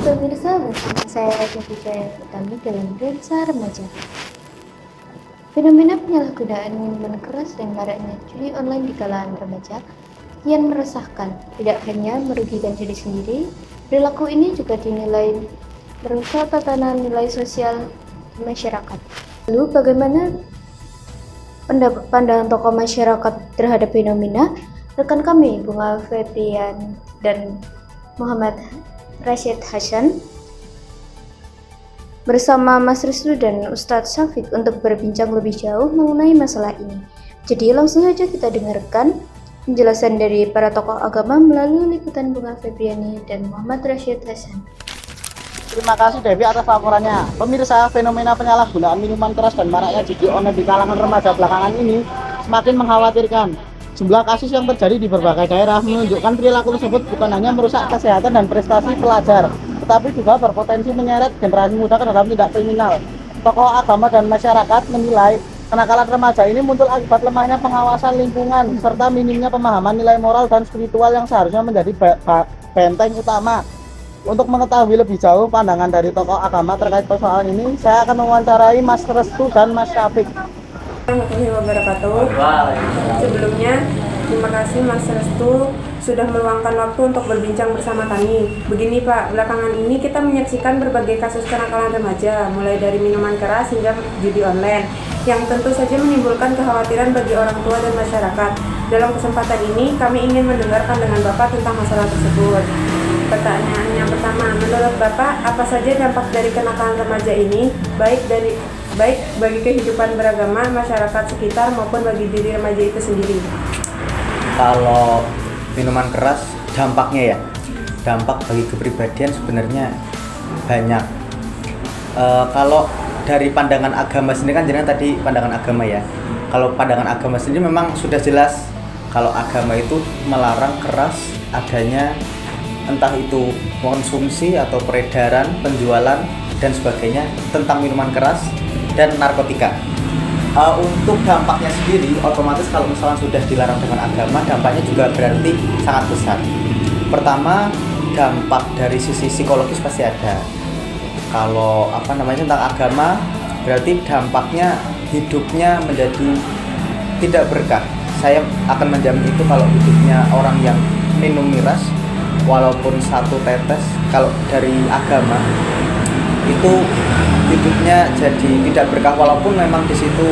pemirsa, bersama saya Jaya Utami dalam Lensa Remaja. Fenomena penyalahgunaan minuman keras dan maraknya judi online di kalangan remaja kian meresahkan. Tidak hanya merugikan diri sendiri, perilaku ini juga dinilai merusak tatanan nilai sosial masyarakat. Lalu bagaimana pandangan tokoh masyarakat terhadap fenomena? Rekan kami, Bunga Febrian dan Muhammad Rashid Hasan bersama Mas Rizdu dan Ustadz Syafiq untuk berbincang lebih jauh mengenai masalah ini. Jadi langsung saja kita dengarkan penjelasan dari para tokoh agama melalui liputan Bunga Febriani dan Muhammad Rashid Hasan. Terima kasih Devi atas laporannya. Pemirsa, fenomena penyalahgunaan minuman keras dan maraknya judi online di kalangan remaja belakangan ini semakin mengkhawatirkan. Jumlah kasus yang terjadi di berbagai daerah menunjukkan perilaku tersebut bukan hanya merusak kesehatan dan prestasi pelajar, tetapi juga berpotensi menyeret generasi muda ke dalam tindak kriminal. Tokoh agama dan masyarakat menilai kenakalan remaja ini muncul akibat lemahnya pengawasan lingkungan serta minimnya pemahaman nilai moral dan spiritual yang seharusnya menjadi benteng utama. Untuk mengetahui lebih jauh pandangan dari tokoh agama terkait persoalan ini, saya akan mewawancarai Mas Restu dan Mas Syafiq. Warahmatullahi wabarakatuh. Sebelumnya, terima kasih Mas Restu sudah meluangkan waktu untuk berbincang bersama kami. Begini Pak, belakangan ini kita menyaksikan berbagai kasus kenakalan remaja, mulai dari minuman keras hingga judi online, yang tentu saja menimbulkan kekhawatiran bagi orang tua dan masyarakat. Dalam kesempatan ini, kami ingin mendengarkan dengan Bapak tentang masalah tersebut. Pertanyaan yang pertama, menurut Bapak, apa saja dampak dari kenakalan remaja ini, baik bagi kehidupan beragama, masyarakat sekitar, maupun bagi diri remaja itu sendiri? Kalau minuman keras, dampaknya dampak bagi kepribadian sebenarnya banyak. Kalau dari pandangan agama sendiri kan jangan tadi pandangan agama ya. Kalau pandangan agama sendiri memang sudah jelas kalau agama itu melarang keras adanya entah itu konsumsi atau peredaran, penjualan dan sebagainya tentang minuman keras dan narkotika. Untuk dampaknya sendiri, otomatis kalau misalnya sudah dilarang dengan agama, dampaknya juga berarti sangat besar. Pertama, dampak dari sisi psikologis pasti ada. Kalau tentang agama, berarti dampaknya hidupnya menjadi tidak berkah. Saya akan menjamin itu kalau hidupnya orang yang minum miras, walaupun satu tetes, kalau dari agama itu hidupnya jadi tidak berkah, walaupun memang di situ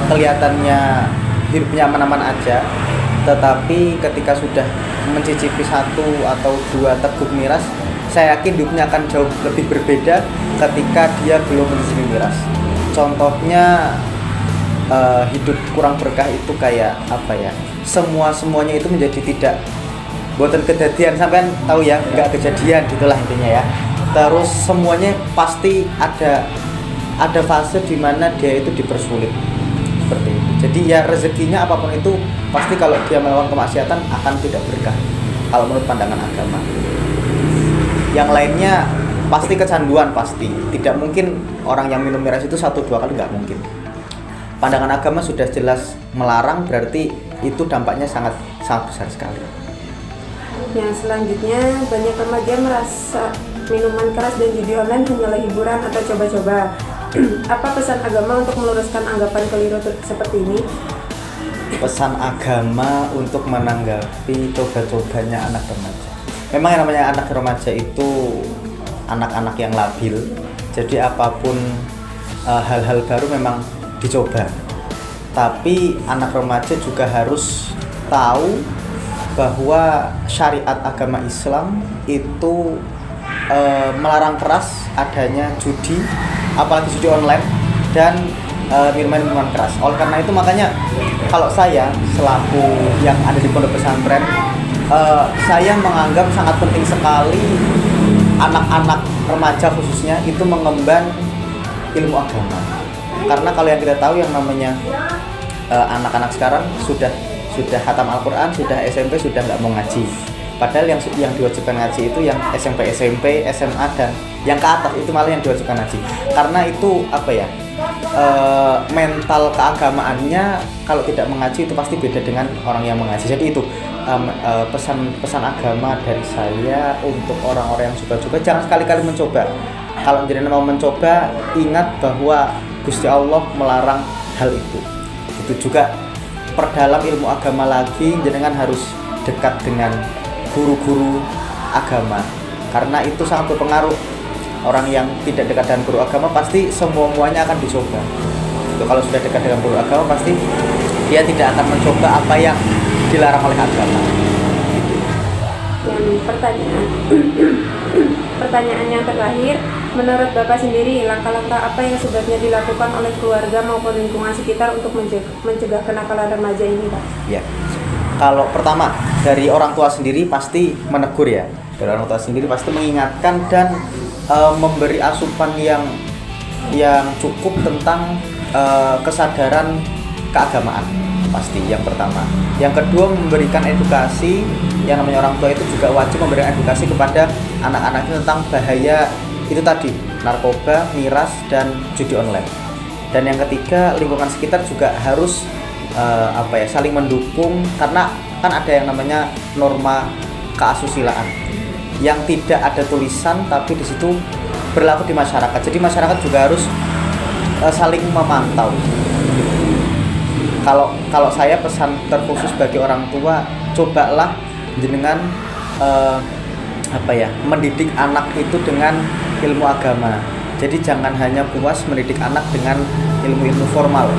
kelihatannya hidupnya aman-aman aja, tetapi ketika sudah mencicipi satu atau dua teguk miras, saya yakin hidupnya akan jauh lebih berbeda ketika dia belum mencicipi miras. Contohnya hidup kurang berkah itu kayak semuanya itu menjadi tidak buatan kejadian, sampean tahu ya, nggak kejadian gitulah intinya ya. Terus semuanya pasti ada fase di mana dia itu dipersulit seperti itu. Jadi ya rezekinya apapun itu pasti kalau dia melakukan kemaksiatan akan tidak berkah kalau menurut pandangan agama. Yang lainnya pasti kecanduan, pasti tidak mungkin orang yang minum miras itu 1-2 kali, nggak mungkin. Pandangan agama sudah jelas melarang, berarti itu dampaknya sangat besar sekali. Yang selanjutnya, banyak remaja merasa minuman keras dan judi online hanyalah hiburan atau coba-coba. Apa pesan agama untuk meluruskan anggapan keliru seperti ini? Pesan agama untuk menanggapi coba-cobanya anak remaja. Memang yang namanya anak remaja itu anak-anak yang labil. Jadi apapun hal-hal baru memang dicoba. Tapi anak remaja juga harus tahu bahwa syariat agama Islam itu melarang keras adanya judi, apalagi judi online dan minuman keras. Oleh karena itu makanya kalau saya selaku yang ada di pondok pesantren, saya menganggap sangat penting sekali anak-anak remaja khususnya itu mengemban ilmu agama. Karena kalau yang kita tahu yang namanya anak-anak sekarang sudah khatam Al-Quran, sudah SMP, sudah nggak mau ngaji. Padahal yang diwajibkan ngaji itu yang SMP, SMA dan yang ke atas itu malah yang diwajibkan ngaji. Karena itu apa ya? Mental keagamaannya kalau tidak mengaji itu pasti beda dengan orang yang mengaji. Jadi itu pesan agama dari saya untuk orang-orang yang suka-suka, jangan sekali-kali mencoba. Kalau jenengan mau mencoba, ingat bahwa Gusti Allah melarang hal itu. Itu juga perdalam ilmu agama lagi, jenengan harus dekat dengan guru-guru agama karena itu sangat berpengaruh. Orang yang tidak dekat dengan guru agama pasti semuanya akan dicoba. Itu kalau sudah dekat dengan guru agama pasti dia tidak akan mencoba apa yang dilarang oleh agama. Dan pertanyaan yang terakhir, menurut Bapak sendiri, langkah-langkah apa yang sebaiknya dilakukan oleh keluarga maupun lingkungan sekitar untuk mencegah kenakalan remaja ini, Pak? Ya, kalau pertama dari orang tua sendiri pasti menegur ya. Dari orang tua sendiri pasti mengingatkan dan memberi asupan yang cukup tentang kesadaran keagamaan. Pasti yang pertama. Yang kedua, memberikan edukasi. Yang namanya orang tua itu juga wajib memberikan edukasi kepada anak-anaknya tentang bahaya itu tadi, narkoba, miras, dan judi online. Dan yang ketiga, lingkungan sekitar juga harus saling mendukung, karena kan ada yang namanya norma keasusilaan yang tidak ada tulisan tapi di situ berlaku di masyarakat. Jadi masyarakat juga harus saling memantau. Kalau saya pesan terkhusus bagi orang tua, cobalah jenengan mendidik anak itu dengan ilmu agama. Jadi jangan hanya puas mendidik anak dengan ilmu-ilmu formal,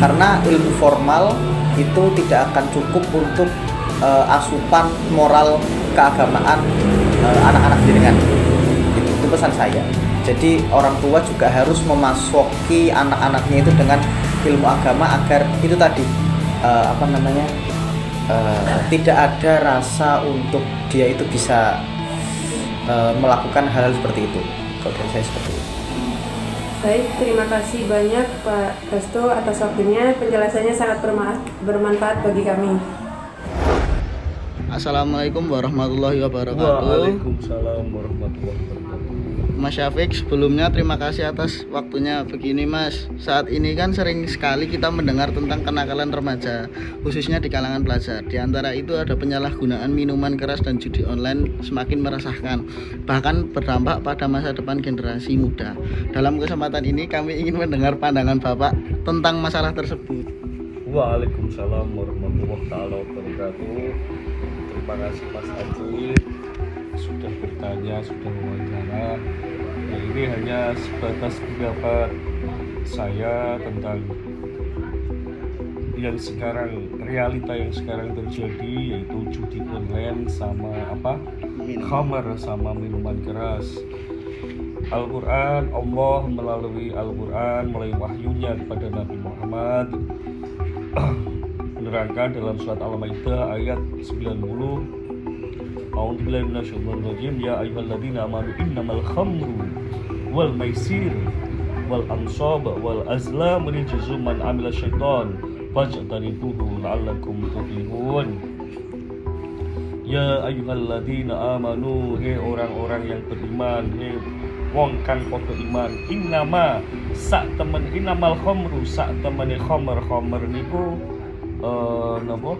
karena ilmu formal itu tidak akan cukup untuk asupan moral keagamaan anak-anak jenengan. Itu pesan saya. Jadi orang tua juga harus memasuki anak-anaknya itu dengan ilmu agama agar itu tadi tidak ada rasa untuk dia itu bisa melakukan hal-hal seperti itu. Kalau dari saya seperti itu. Baik, terima kasih banyak Pak Restu atas waktunya. Penjelasannya sangat bermanfaat bagi kami. Assalamualaikum warahmatullahi wabarakatuh. Waalaikumsalam warahmatullahi wabarakatuh. Mas Syafiq, sebelumnya terima kasih atas waktunya. Begini Mas, saat ini kan sering sekali kita mendengar tentang kenakalan remaja, khususnya di kalangan pelajar. Di antara itu ada penyalahgunaan minuman keras dan judi online semakin meresahkan, bahkan berdampak pada masa depan generasi muda. Dalam kesempatan ini kami ingin mendengar pandangan Bapak tentang masalah tersebut. Waalaikumsalam warahmatullahi wabarakatuh. Terima kasih Mas Aji sudah bertanya, sudah wawancara. Ya, ini hanya sebatas pendapat saya tentang yang sekarang, realita yang sekarang terjadi, yaitu judi online sama khamar sama minuman keras. Al-Quran, Allah melalui Al-Quran, melalui wahyunya kepada Nabi Muhammad menerangkan dalam surat Al-Maidah ayat 90, A'udzubillahi minasyaitonir rajim, ya ayyuhalladzina amanu innamal khamru wal maisir wal ansab wal azlam rijzum man amila syaitan fajtanibuhu la'allakum tuflihun. Ya ayyuhalladzina amanu, he orang-orang yang beriman, he wong kang padha iman, innama sak temen innamal khamru sak temene khamr niku napa?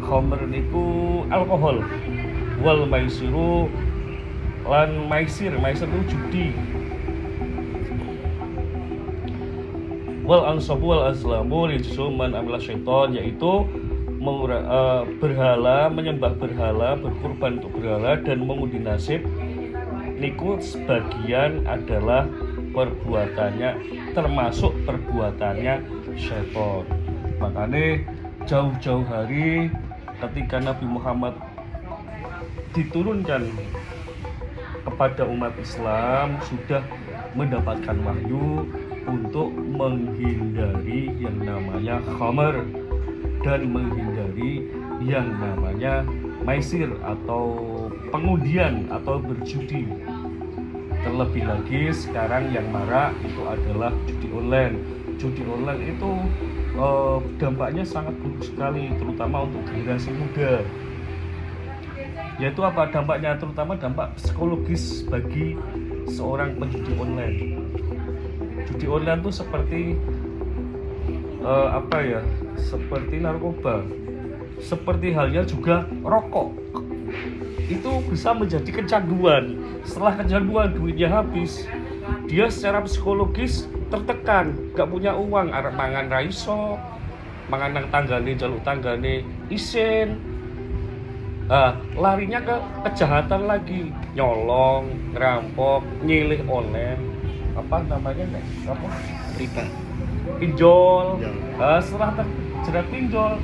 Khamr niku alkohol. Wal maisiru lan maisir itu judi. Wal ansabu wal azlamu rijsum man amila syaitan, yaitu berhala, menyembah berhala, berkurban untuk berhala dan mengundi nasib niku sebagian adalah perbuatannya, termasuk perbuatannya syaitan. Makanya jauh-jauh hari ketika Nabi Muhammad diturunkan kepada umat Islam sudah mendapatkan wahyu untuk menghindari yang namanya khamar dan menghindari yang namanya maisir atau pengundian atau berjudi. Terlebih lagi sekarang yang marak itu adalah judi online. Judi online itu dampaknya sangat buruk sekali, terutama untuk generasi muda. Yaitu apa dampaknya? Terutama dampak psikologis bagi seorang penjudi online. Judi online itu seperti seperti narkoba, seperti halnya juga rokok. Itu bisa menjadi kecanduan. Setelah kecanduan, duitnya habis, dia secara psikologis tertekan, gak punya uang, arep mangan raiso, mangan nang tanggane, jaluk tanggane isin. Larinya ke kejahatan lagi, nyolong, ngerampok, nyilih online, apa namanya nih? Apa? Riba. Pinjol. Setelah terjerat pinjol,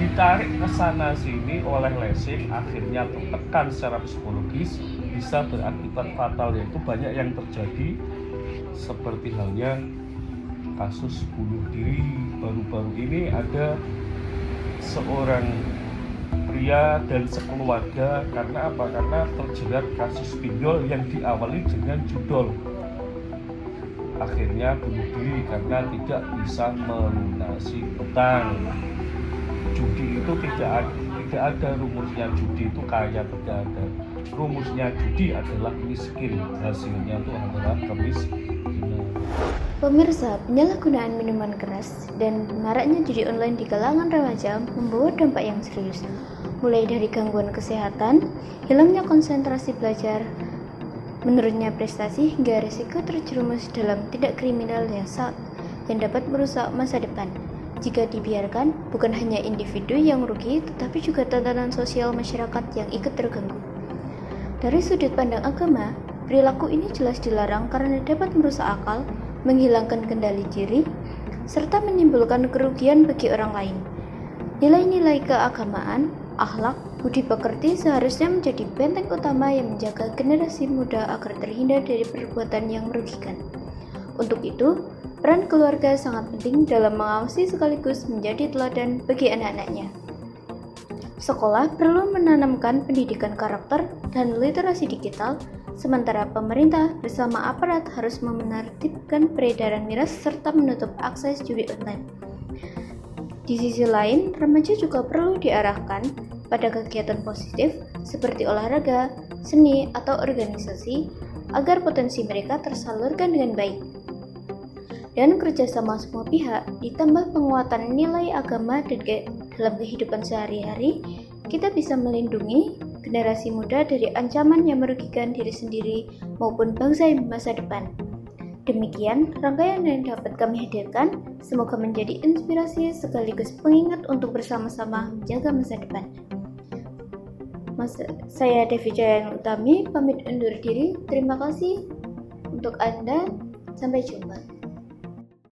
ditarik ke sana sini oleh leasing, akhirnya tertekan secara psikologis, bisa berakibat fatal, yaitu banyak yang terjadi seperti halnya kasus bunuh diri. Baru-baru ini ada seorang pria dan sekeluarga karena apa? Karena terjerat kasus pinjol yang diawali dengan judol. Akhirnya bunuh diri karena tidak bisa melunasi utang. Judi itu tidak ada rumusnya. Judi itu kaya, tidak ada rumusnya. Judi adalah miskin, hasilnya itu adalah kemiskinan. Pemirsa, penyalahgunaan minuman keras dan maraknya judi online di kalangan remaja membawa dampak yang serius, mulai dari gangguan kesehatan, hilangnya konsentrasi belajar, menurunnya prestasi, hingga risiko terjerumus dalam tindak kriminal yang dapat merusak masa depan. Jika dibiarkan, bukan hanya individu yang rugi, tetapi juga tatanan sosial masyarakat yang ikut terganggu. Dari sudut pandang agama, perilaku ini jelas dilarang karena dapat merusak akal, menghilangkan kendali diri, serta menimbulkan kerugian bagi orang lain. Nilai-nilai keagamaan, akhlak, budi pekerti seharusnya menjadi benteng utama yang menjaga generasi muda agar terhindar dari perbuatan yang merugikan. Untuk itu, peran keluarga sangat penting dalam mengawasi sekaligus menjadi teladan bagi anak-anaknya. Sekolah perlu menanamkan pendidikan karakter dan literasi digital, sementara pemerintah bersama aparat harus menertibkan peredaran miras serta menutup akses judi online. Di sisi lain, remaja juga perlu diarahkan pada kegiatan positif seperti olahraga, seni, atau organisasi agar potensi mereka tersalurkan dengan baik. Dan kerjasama semua pihak ditambah penguatan nilai agama dan dalam kehidupan sehari-hari, kita bisa melindungi generasi muda dari ancaman yang merugikan diri sendiri maupun bangsa di masa depan. Demikian rangkaian yang dapat kami hadirkan, semoga menjadi inspirasi sekaligus pengingat untuk bersama-sama menjaga masa depan. Saya Devi Jayang Utami, pamit undur diri. Terima kasih untuk Anda. Sampai jumpa.